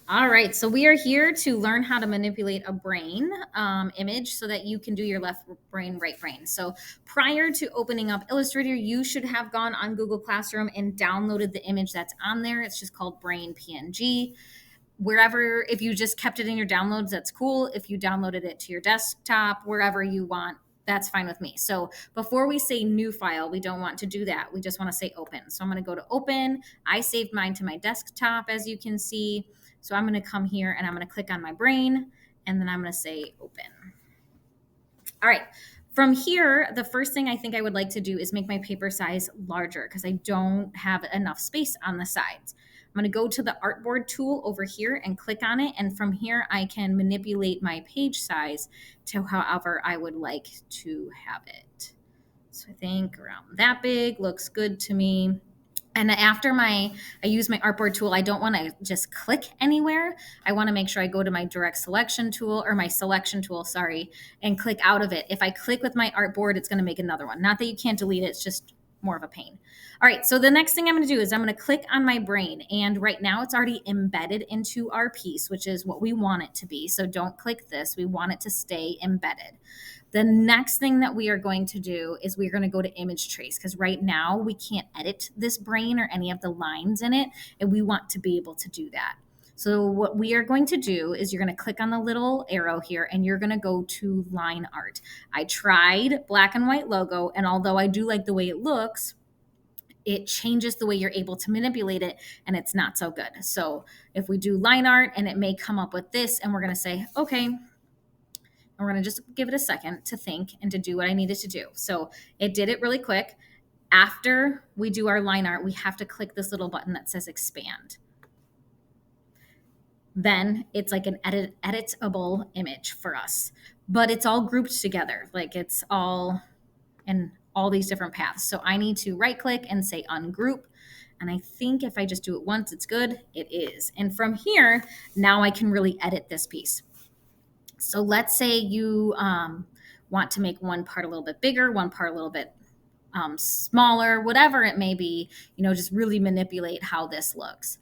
All right, so we are here to learn how to manipulate a brain image so that you can do your left brain, right brain. So prior to opening up Illustrator, you should have gone on Google Classroom and downloaded the image that's on there. It's just called Brain PNG. Wherever, if you just kept it in your downloads, that's cool. If you downloaded it to your desktop, wherever you want, that's fine with me. So before we say new file, we don't want to do that. We just want to say open. So I'm going to go to open. I saved mine to my desktop, as you can see. So I'm going to come here and I'm going to click on my brain and then I'm going to say open. All right. From here, the first thing I think I would like to do is make my paper size larger because I don't have enough space on the sides. I'm going to go to the artboard tool over here and click on it. And from here, I can manipulate my page size to however I would like to have it. So I think around that big looks good to me. And after I use my artboard tool, I don't want to just click anywhere. I want to make sure I go to my direct selection tool or my selection tool, sorry, and click out of it. If I click with my artboard, it's going to make another one. Not that you can't delete it, it's just more of a pain. All right, so the next thing I'm going to do is I'm going to click on my brain. And right now it's already embedded into our piece, which is what we want it to be. So don't click this. We want it to stay embedded. The next thing that we are going to do is we're going to go to image trace because right now we can't edit this brain or any of the lines in it, and we want to be able to do that. So what we are going to do is you're going to click on the little arrow here and you're going to go to line art. I tried black and white logo, and although I do like the way it looks, it changes the way you're able to manipulate it and it's not so good. So if we do line art and it may come up with this and we're going to say, okay, and we're going to just give it a second to think and to do what I needed to do. So it did it really quick. After we do our line art, we have to click this little button that says expand. Then it's like an editable image for us, but it's all grouped together. Like it's all in all these different paths. So I need to right click and say ungroup. And I think if I just do it once, it's good. It is. And from here, now I can really edit this piece. So let's say you want to make one part a little bit bigger, one part a little bit smaller, whatever it may be, just really manipulate how this looks.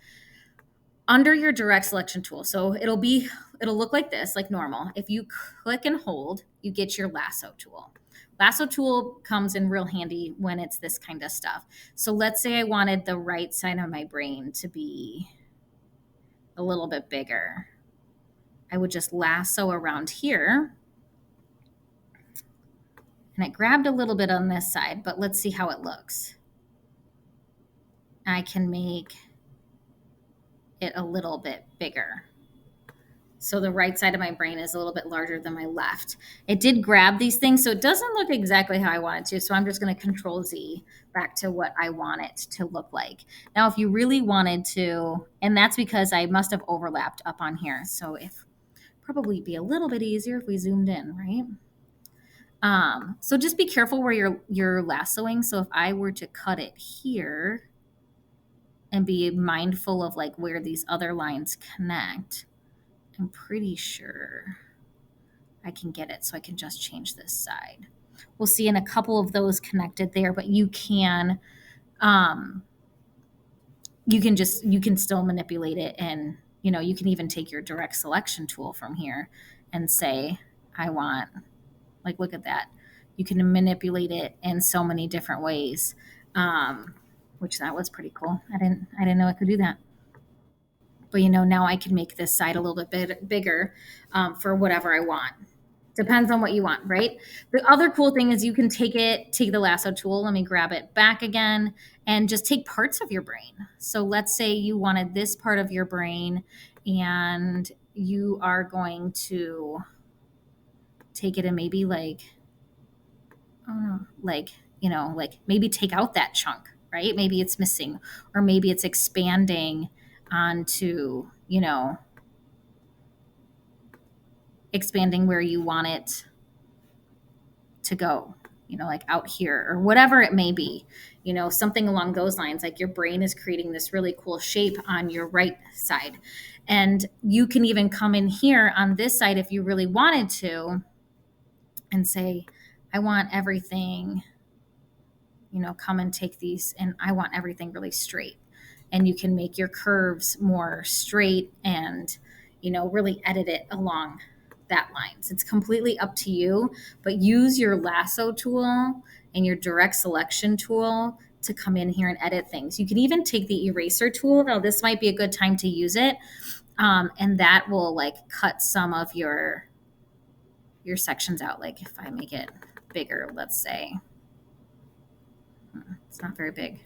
Under your direct selection tool, so it'll look like this, like normal. If you click and hold, you get your lasso tool. Lasso tool comes in real handy when it's this kind of stuff. So let's say I wanted the right side of my brain to be a little bit bigger. I would just lasso around here. And it grabbed a little bit on this side, but let's see how it looks. I can make it a little bit bigger. So the right side of my brain is a little bit larger than my left. It did grab these things, so it doesn't look exactly how I want it to. So I'm just going to Control Z back to what I want it to look like. Now, if you really wanted to, and that's because I must have overlapped up on here. So if probably be a little bit easier if we zoomed in, right? So just be careful where you're lassoing. So if I were to cut it here and be mindful of like where these other lines connect, I'm pretty sure I can get it. So I can just change this side. We'll see in a couple of those connected there, but you can still manipulate it. And, you can even take your direct selection tool from here and say, I want, like, look at that. You can manipulate it in so many different ways, which that was pretty cool. I didn't know I could do that. But now I can make this side a little bit bigger for whatever I want. Depends on what you want, right? The other cool thing is you can take the lasso tool. Let me grab it back again and just take parts of your brain. So let's say you wanted this part of your brain and you are going to take it and maybe maybe take out that chunk, right? Maybe it's missing, or maybe it's expanding onto, expanding where you want it to go, like out here or whatever it may be, something along those lines. Like your brain is creating this really cool shape on your right side. And you can even come in here on this side if you really wanted to and say, I want everything, come and take these, and I want everything really straight. and you can make your curves more straight and, really edit it along that line. So it's completely up to you, but use your lasso tool and your direct selection tool to come in here and edit things. You can even take the eraser tool. Now, this might be a good time to use it. And that will cut some of your sections out. Like if I make it bigger, let's say, it's not very big.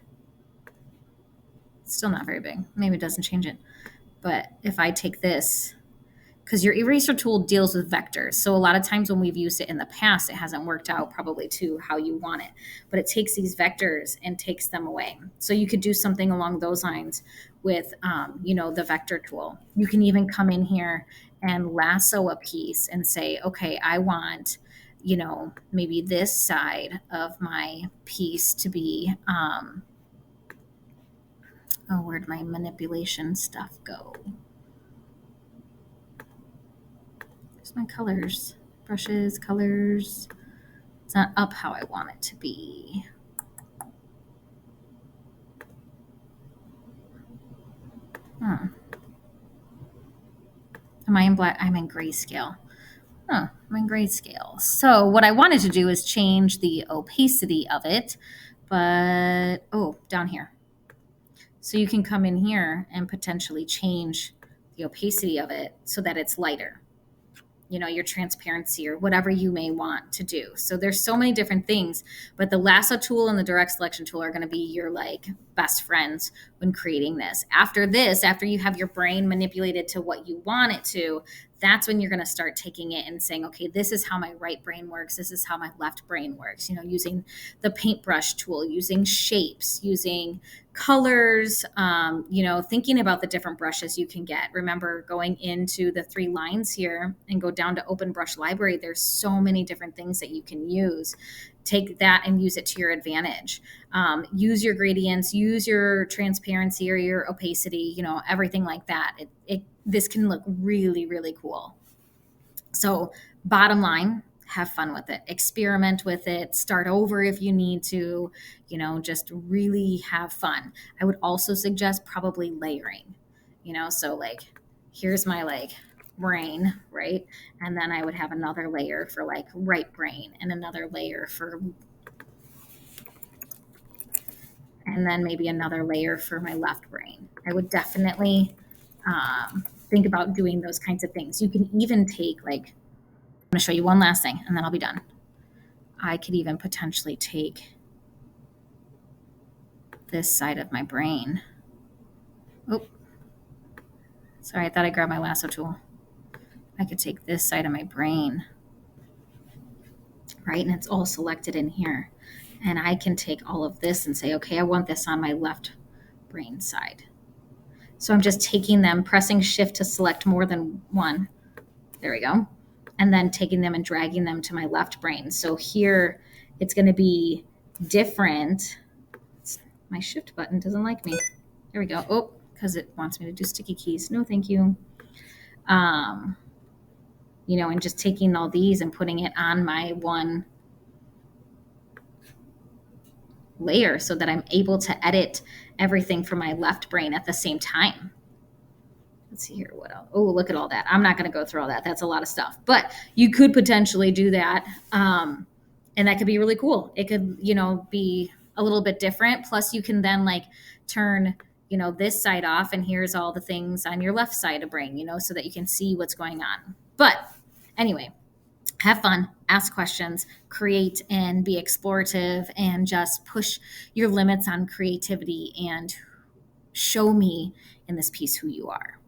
It's still not very big. Maybe it doesn't change it. But if I take this, because your eraser tool deals with vectors. So a lot of times when we've used it in the past, it hasn't worked out probably to how you want it. But it takes these vectors and takes them away. So you could do something along those lines with, the vector tool. You can even come in here and lasso a piece and say, okay, I want, maybe this side of my piece to be, where'd my manipulation stuff go? My colors, brushes, colors. It's not up how I want it to be. Am I in black? I'm in grayscale. I'm in grayscale. So what I wanted to do is change the opacity of it, but, down here. So you can come in here and potentially change the opacity of it so that it's lighter. Your transparency or whatever you may want to do. So there's so many different things, but the lasso tool and the direct selection tool are going to be your best friends when creating this. After you have your brain manipulated to what you want it to, that's when you're going to start taking it and saying, okay, this is how my right brain works. This is how my left brain works. Using the paintbrush tool, using shapes, using colors, thinking about the different brushes you can get. Remember, going into the 3 lines here and go down to open brush library, there's so many different things that you can use. Take that and use it to your advantage. Use your gradients, use your transparency or your opacity, everything like that. This can look really, really cool. So bottom line, have fun with it, experiment with it, start over if you need to, just really have fun. I would also suggest probably layering, so here's my brain, right? And then I would have another layer for right brain and another layer for, and then maybe another layer for my left brain. I would definitely think about doing those kinds of things. You can even take I'm going to show you one last thing and then I'll be done. I could even potentially take this side of my brain. Sorry, I thought I grabbed my lasso tool. I could take this side of my brain, right? And it's all selected in here. And I can take all of this and say, okay, I want this on my left brain side. So I'm just taking them, pressing shift to select more than one. There we go. And then taking them and dragging them to my left brain. So here it's going to be different. My shift button doesn't like me. There we go. Because it wants me to do sticky keys. No, thank you. And just taking all these and putting it on my one layer so that I'm able to edit everything from my left brain at the same time. Let's see here. What else? Look at all that. I'm not going to go through all that. That's a lot of stuff, but you could potentially do that. And that could be really cool. It could, be a little bit different. Plus you can then turn, this side off and here's all the things on your left side of brain, so that you can see what's going on. But anyway, have fun, ask questions, create and be explorative and just push your limits on creativity and show me in this piece who you are.